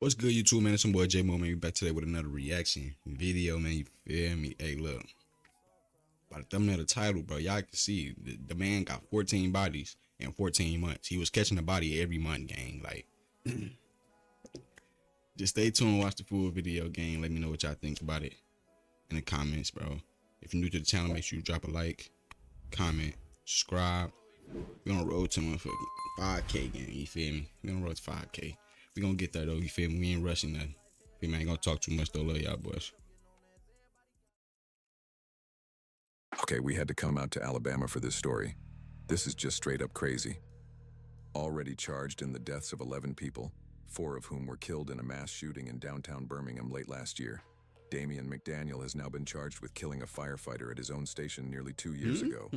What's good, YouTube, man? It's your boy JMOE, man. We back today with another reaction video, man. You feel me? Hey, look. By the thumbnail of the title, bro, y'all can see the man got 14 bodies in 14 months. He was catching a body every month, gang. Like, just stay tuned, watch the full video, gang. Let me know what y'all think about it in the comments, bro. If you're new to the channel, make sure you drop a like, comment, subscribe. We're on the road to motherfucking 5K, gang. You feel me? We're on the road to 5K. We gonna get there though, you feel me? We ain't rushing nothing. Feel me? I ain't gonna talk too much though. Love y'all boys. Okay, we had to come out to Alabama for this story. This is just straight up crazy. Already charged in the deaths of 11 people, 4 of whom were killed in a mass shooting in downtown Birmingham late last year. Damian McDaniel has now been charged with killing a firefighter at his own station nearly 2 years ago.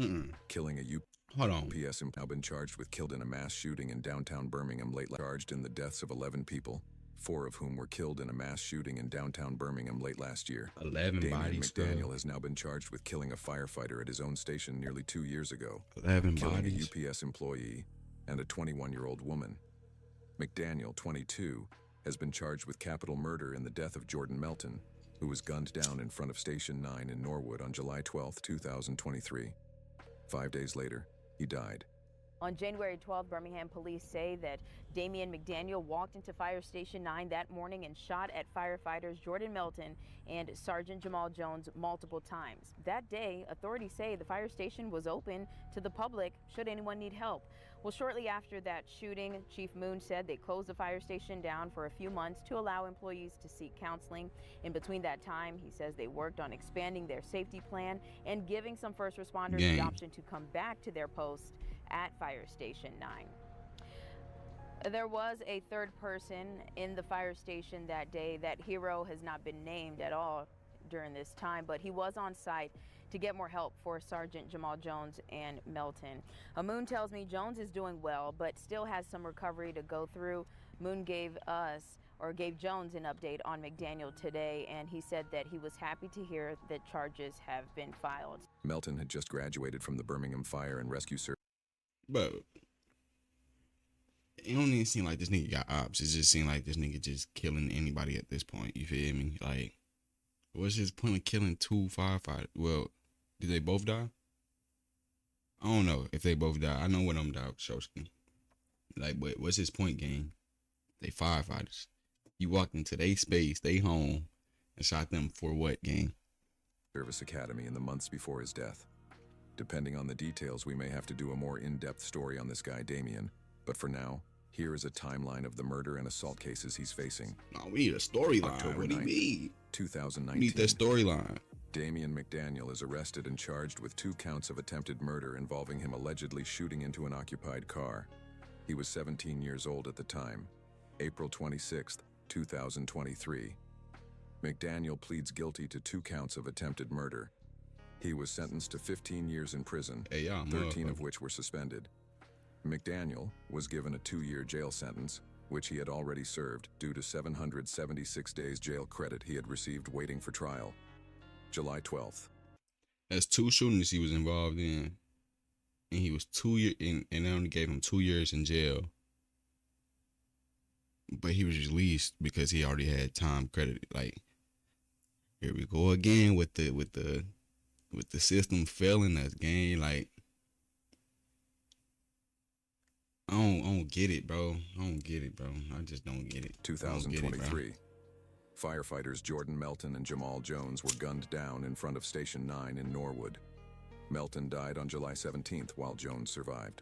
Killing a UPS now been charged with killed in a mass shooting in downtown Birmingham late charged in the deaths of 11 people, 4 of whom were killed in a mass shooting in downtown Birmingham late last year. 11 Damian bodies. McDaniel has now been charged with killing a firefighter at his own station nearly 2 years ago. 11 killing bodies. a UPS employee and a 21-year-old woman. McDaniel, 22, has been charged with capital murder in the death of Jordan Melton, who was gunned down in front of Station 9 in Norwood on July 12, 2023. 5 days later, he died. On January 12th, Birmingham police say that Damian McDaniel walked into Fire Station 9 that morning and shot at firefighters Jordan Melton and Sergeant Jamal Jones multiple times. That day, authorities say the fire station was open to the public should anyone need help. Well, shortly after that shooting, Chief Moon said they closed the fire station down for a few months to allow employees to seek counseling. In between that time, he says they worked on expanding their safety plan and giving some first responders the option to come back to their post at Fire Station 9. There was a third person in the fire station that day. That hero has not been named at all during this time, but he was on site to get more help for Sergeant Jamal Jones and Melton. Moon tells me Jones is doing well, but still has some recovery to go through. Moon gave Jones an update on McDaniel today, and he said that he was happy to hear that charges have been filed. Melton had just graduated from the Birmingham Fire and Rescue Service. But it don't even seem like this nigga got ops. It just seems like this nigga just killing anybody at this point. You feel me? Like, what's his point of killing 2 firefighters? Well, did they both die? I don't know if they both died. I know one of them died, Shosky. Like, but what's his point, gang? They firefighters. You walked into their space, they home, and shot them for what, gang? Service Academy in the months before his death. Depending on the details, we may have to do a more in-depth story on this guy, Damian. But for now, here is a timeline of the murder and assault cases he's facing. No, we need a storyline. October What do you 9th, mean? 2019. We need that storyline. Damian McDaniel is arrested and charged with 2 counts of attempted murder involving him allegedly shooting into an occupied car. He was 17 years old at the time. April 26, 2023. McDaniel pleads guilty to 2 counts of attempted murder. He was sentenced to 15 years in prison, 13 of which were suspended. McDaniel was given a 2-year jail sentence, which he had already served due to 776 days jail credit he had received waiting for trial. July 12th. That's 2 shootings he was involved in, and he was 2 years in, and they only gave him 2 years in jail. But he was released because he already had time credited. Like, here we go again with the system failing us, gang. Like, I don't get it, bro. I don't get it, bro. I just don't get it. 2023. Firefighters Jordan Melton and Jamal Jones were gunned down in front of Station 9 in Norwood. Melton died on July 17th while Jones survived.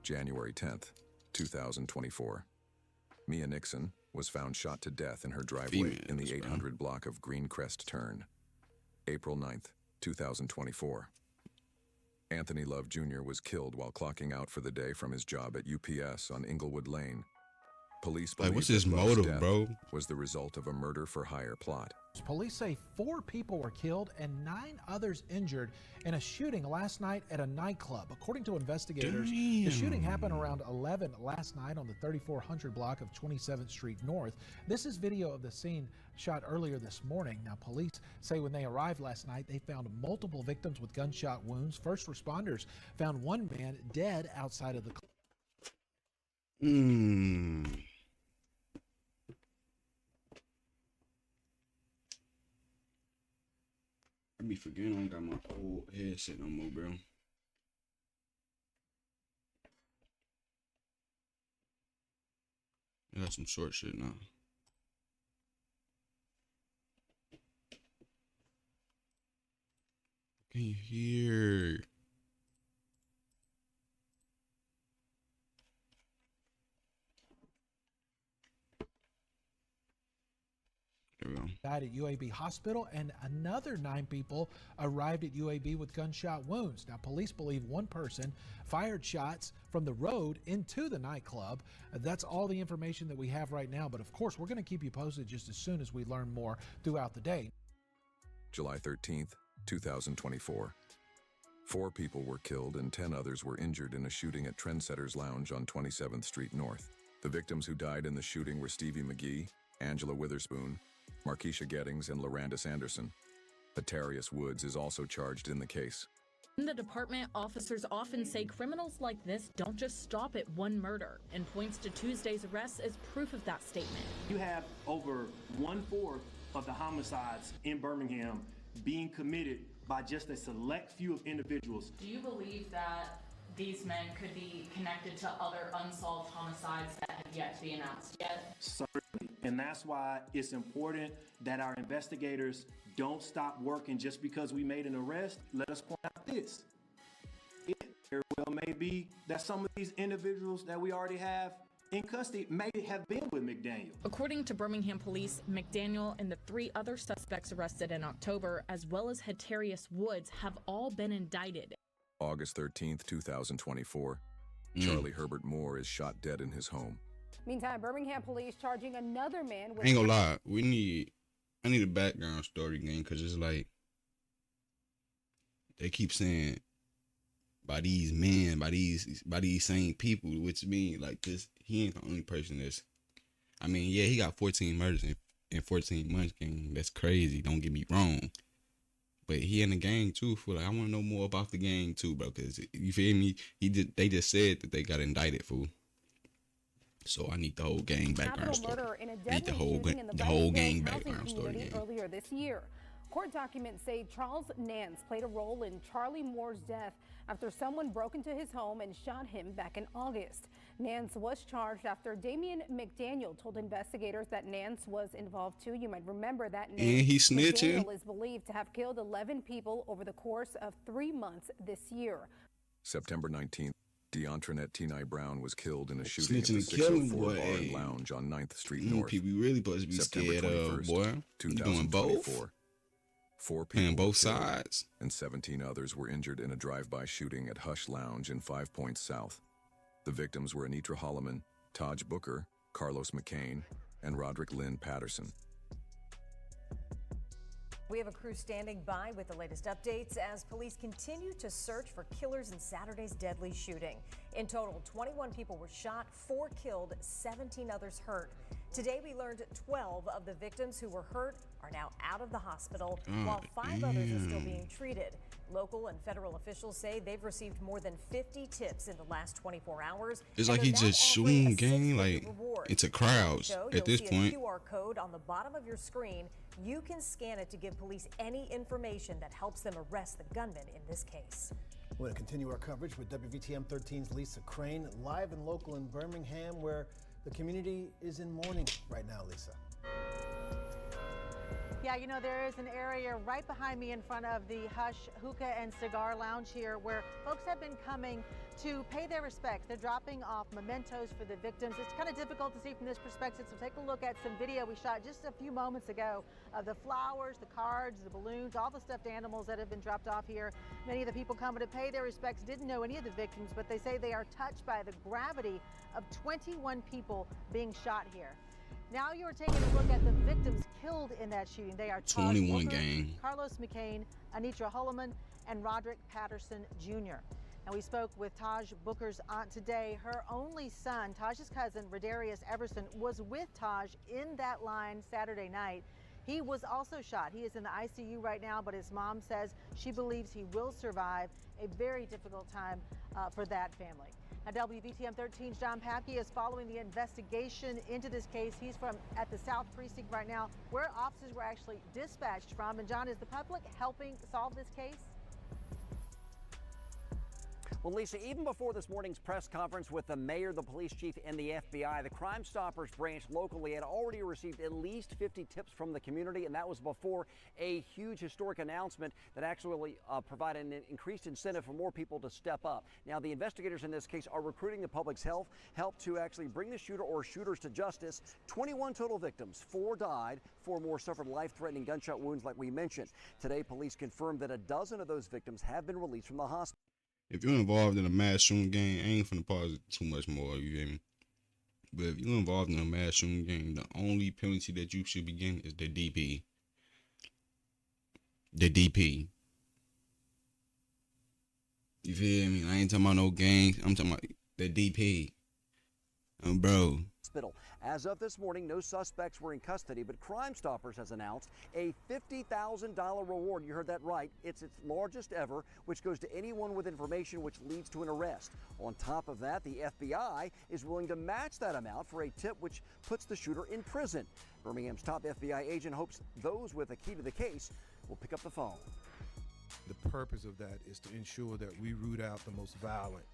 January 10th, 2024. Mia Nixon was found shot to death in her driveway in the 800 block of Greencrest Turn. April 9th, 2024. Anthony Love Jr. was killed while clocking out for the day from his job at UPS on Inglewood Lane. Police believe what's his that Love's motive, death bro? was the result of a murder-for-hire plot. Police say 4 people were killed and 9 others injured in a shooting last night at a nightclub. According to investigators, the shooting happened around 11 last night on the 3400 block of 27th Street North. This is video of the scene shot earlier this morning. Now, police say when they arrived last night, they found multiple victims with gunshot wounds. First responders found one man dead outside of the club. be forgetting I ain't got my old headset no more, bro. I got some short shit now. Can you hear? There we go. Died at UAB hospital, and another 9 people arrived at UAB with gunshot wounds. Now, police believe one person fired shots from the road into the nightclub. That's all the information that we have right now, but of course, we're going to keep you posted just as soon as we learn more throughout the day. July 13th, 2024. 4 people were killed and 10 others were injured in a shooting at Trendsetters Lounge on 27th Street North. The victims who died in the shooting were Stevie McGee, Angela Witherspoon, Markeisha Gettings, and Lorandis Anderson. Hatarius Woods is also charged in the case. In the department, officers often say criminals like this don't just stop at one murder, and points to Tuesday's arrest as proof of that statement. You have over 1/4 of the homicides in Birmingham being committed by just a select few of individuals. Do you believe that these men could be connected to other unsolved homicides that have yet to be announced yet? Certainly. And that's why it's important that our investigators don't stop working just because we made an arrest. Let us point out this. It very well may be that some of these individuals that we already have in custody may have been with McDaniel. According to Birmingham police, McDaniel and the 3 other suspects arrested in October, as well as Hatarius Woods, have all been indicted. August 13th, 2024. Charlie Herbert Moore is shot dead in his home. Meantime, Birmingham police charging another man with... I ain't gonna lie. I need a background story again, because it's like, they keep saying, by these men, by these same people, which mean like this, he ain't the only person that's, I mean, yeah, he got 14 murders in 14 months, gang. That's crazy. Don't get me wrong. But he in the gang too. Fool. Like, I want to know more about the gang too, bro. Cause you feel me? They just said that they got indicted, fool. So I need the whole gang background story. I need the whole gang background story again. Earlier this year, court documents say Charles Nance played a role in Charlie Moore's death after someone broke into his home and shot him back in August. Nance was charged after Damian McDaniel told investigators that Nance was involved too. You might remember that name. And he snitched him. McDaniel is believed to have killed 11 people over the course of 3 months this year. September 19th, DeAntrinette T.N.I. Brown was killed in a shooting at the Snitching and killing, 604 boy. Bar and Lounge on 9th Street North. People really supposed to be September scared of, 21st, boy. You doing both? 4 people And both were killed, sides. and 17 others were injured in a drive-by shooting at Hush Lounge in 5 Points South. The victims were Anitra Holloman, Taj Booker, Carlos McCain, and Roderick Lynn Patterson. We have a crew standing by with the latest updates as police continue to search for killers in Saturday's deadly shooting. In total, 21 people were shot, 4 killed, 17 others hurt. Today, we learned 12 of the victims who were hurt are now out of the hospital, while 5 others are still being treated. Local and federal officials say they've received more than 50 tips in the last 24 hours. It's like he just shooting gang like into crowds at this point. You'll see a QR code on the bottom of your screen. You can scan it to give police any information that helps them arrest the gunman in this case. We're going to continue our coverage with WVTM 13's Lisa Crane, live and local in Birmingham, where the community is in mourning right now, Lisa. Yeah, you know, there is an area right behind me in front of the Hush Hookah and Cigar Lounge here where folks have been coming to pay their respects. They're dropping off mementos for the victims. It's kind of difficult to see from this perspective, so take a look at some video we shot just a few moments ago of the flowers, the cards, the balloons, all the stuffed animals that have been dropped off here. Many of the people coming to pay their respects didn't know any of the victims, but they say they are touched by the gravity of 21 people being shot here. Now you're taking a look at the victims killed in that shooting. They are 21 gang. Carlos McCain, Anitra Holloman, and Roderick Patterson Jr. And we spoke with Taj Booker's aunt today. Her only son, Taj's cousin, Rodarius Everson, was with Taj in that line Saturday night. He was also shot. He is in the ICU right now, but his mom says she believes he will survive a very difficult time for that family. Now, WVTM 13's John Papke is following the investigation into this case. He's at the South Precinct right now, where officers were actually dispatched from. And John, is the public helping solve this case? Well, Lisa, even before this morning's press conference with the mayor, the police chief, and the FBI, the Crime Stoppers branch locally had already received at least 50 tips from the community, and that was before a huge historic announcement that actually provided an increased incentive for more people to step up. Now, the investigators in this case are recruiting the public's help to actually bring the shooter or shooters to justice. 21 total victims, 4 died, 4 more suffered life-threatening gunshot wounds like we mentioned. Today, police confirmed that a dozen of those victims have been released from the hospital. If you're involved in a mass shooting game, I ain't finna pause it too much more, you hear me? But if you're involved in a mass shooting game, the only penalty that you should be getting is the DP. The DP. You feel me? I ain't talking about no gangs. I'm talking about the DP. Bro. As of this morning, no suspects were in custody, but Crime Stoppers has announced a $50,000 reward. You heard that right. It's its largest ever, which goes to anyone with information which leads to an arrest. On top of that, the FBI is willing to match that amount for a tip which puts the shooter in prison. Birmingham's top FBI agent hopes those with a key to the case will pick up the phone. The purpose of that is to ensure that we root out the most violent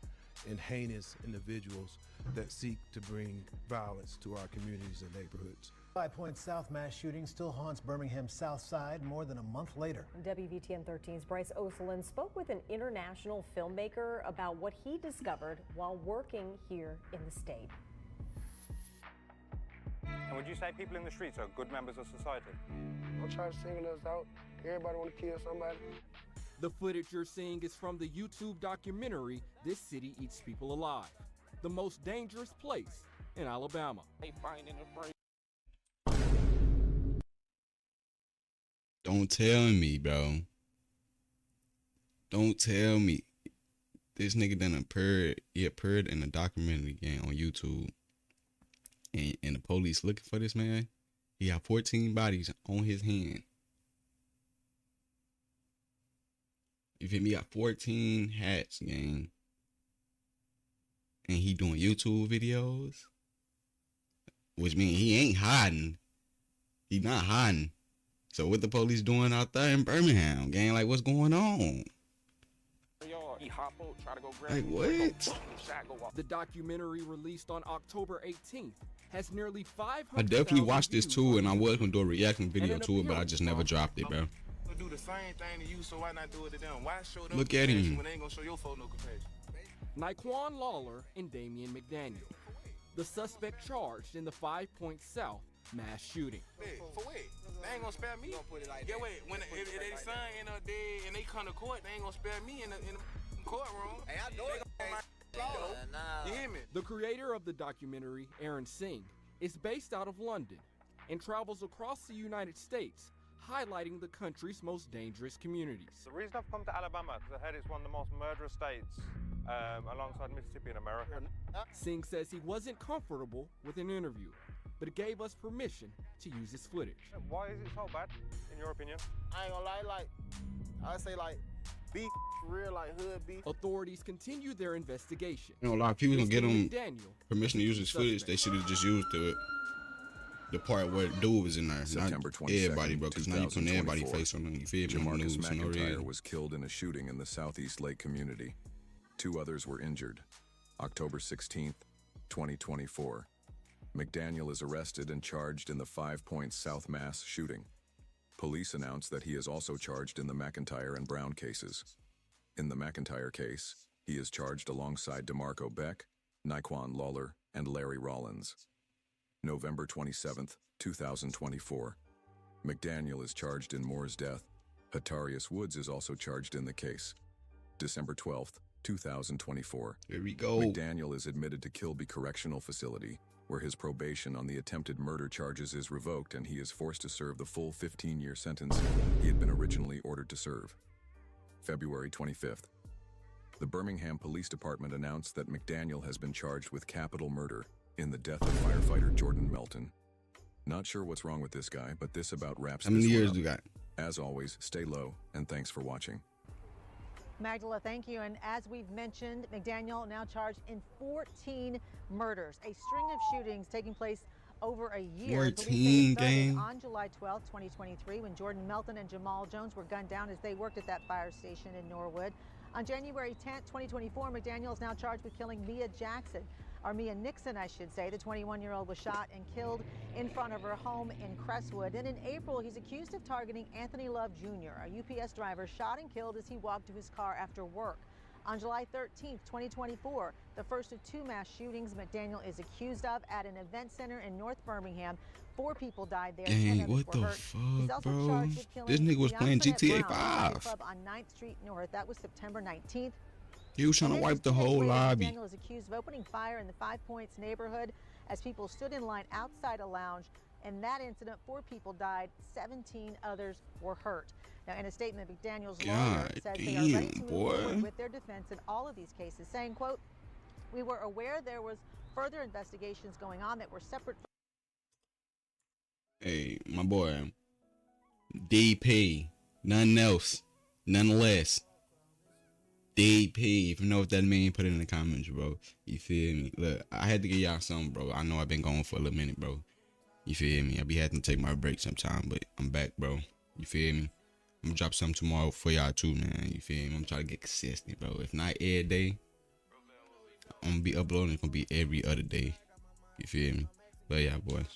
and heinous individuals that seek to bring violence to our communities and neighborhoods. 5 Points South mass shooting still haunts Birmingham's South Side more than a month later. WVTM 13's Bryce Oselin spoke with an international filmmaker about what he discovered while working here in the state. And would you say people in the streets are good members of society? Don't try to single us out. Everybody want to kill somebody. The footage you're seeing is from the YouTube documentary, This City Eats People Alive, the most dangerous place in Alabama. Don't tell me, bro. Don't tell me. This nigga done appeared in a documentary again on YouTube. And the police looking for this man. He got 14 bodies on his hand. You feel me? He got 14 hats, gang. And he doing YouTube videos. Which means he ain't hiding. He not hiding. So what the police doing out there in Birmingham, gang? Like, what's going on? Like, what? The documentary released on October 18th has nearly 500,000 I definitely watched this too, and I was gonna do a reaction video to it, but I just never dropped it, bro. Do the same thing to you, so why not do it to them? Why show them Look at him. when they ain't gonna show your folks no compassion? Naquan Lawler and Damian McDaniel, the suspect charged in the 5 Points South mass shooting. For what? They ain't gonna spare me. Yeah, wait. When if they son end up dead and they come to court, they ain't gonna spare me in the courtroom. Hey, I know it. You hear me? The creator of the documentary, Aaron Singh, is based out of London and travels across the United States, highlighting the country's most dangerous communities. The reason I've come to Alabama is because I heard it's one of the most murderous states alongside Mississippi in America. Singh says he wasn't comfortable with an interview, but gave us permission to use his footage. Why is it so bad, in your opinion? I ain't gonna lie, I say be real, hood beef. Authorities continue their investigation. You know, a lot of people gonna get him Daniel, permission to use his footage. They should have just used the part where the dude was in there. September not everybody, 22nd, bro, because now you putting everybody 2024. face on them. You feel me? On the Jamarcus news for no McIntyre reason. was killed in a shooting in the Southeast Lake community. 2 others were injured. October 16th, 2024. McDaniel is arrested and charged in the 5 Points South mass shooting. Police announced that he is also charged in the McIntyre and Brown cases. In the McIntyre case, he is charged alongside DeMarco Beck, Naquan Lawler, and Larry Rollins. November 27th, 2024. McDaniel is charged in Moore's death. Hatarius Woods is also charged in the case. December 12th, 2024. Here we go. McDaniel is admitted to Kilby Correctional Facility, where his probation on the attempted murder charges is revoked and he is forced to serve the full 15-year sentence he had been originally ordered to serve. February 25th. The Birmingham Police Department announced that McDaniel has been charged with capital murder in the death of firefighter Jordan Melton. Not sure what's wrong with this guy, but this about wraps How many this one years up. do you got? As always, stay low, and thanks for watching. Magdala, thank you. And as we've mentioned, McDaniel now charged in 14 murders, a string of shootings taking place over a year. 14 gang. On July 12, 2023, when Jordan Melton and Jamal Jones were gunned down as they worked at that fire station in Norwood. On January 10, 2024, McDaniel is now charged with killing Mia Nixon, I should say. The 21-year-old was shot and killed in front of her home in Crestwood. And in April, he's accused of targeting Anthony Love Jr., a UPS driver shot and killed as he walked to his car after work. On July 13, 2024, the first of two mass shootings McDaniel is accused of at an event center in North Birmingham. 4 people died there. Dang, what the fuck, bro? This nigga was playing GTA 5. Club on 9th Street North. That was September 19th. He was trying to wipe the whole lobby. McDaniel is accused of opening fire in the 5 Points neighborhood as people stood in line outside a lounge. In that incident, 4 people died, 17 others were hurt. Now, in a statement, McDaniel's lawyer says they are ready to move forward with their defense in all of these cases, saying, quote, "We were aware there was further investigations going on that were separate." Hey, my boy, DP, nothing else, none less. DP, if you know what that means, put it in the comments, bro. You feel me? Look, I had to get y'all something, bro. I know I've been going for a little minute, bro. You feel me? I be having to take my break sometime, but I'm back, bro. You feel me? I'm gonna drop something tomorrow for y'all too, man. You feel me? I'm trying to get consistent, bro. If not every day, I'm gonna be uploading. It's gonna be every other day. You feel me? But yeah, boys.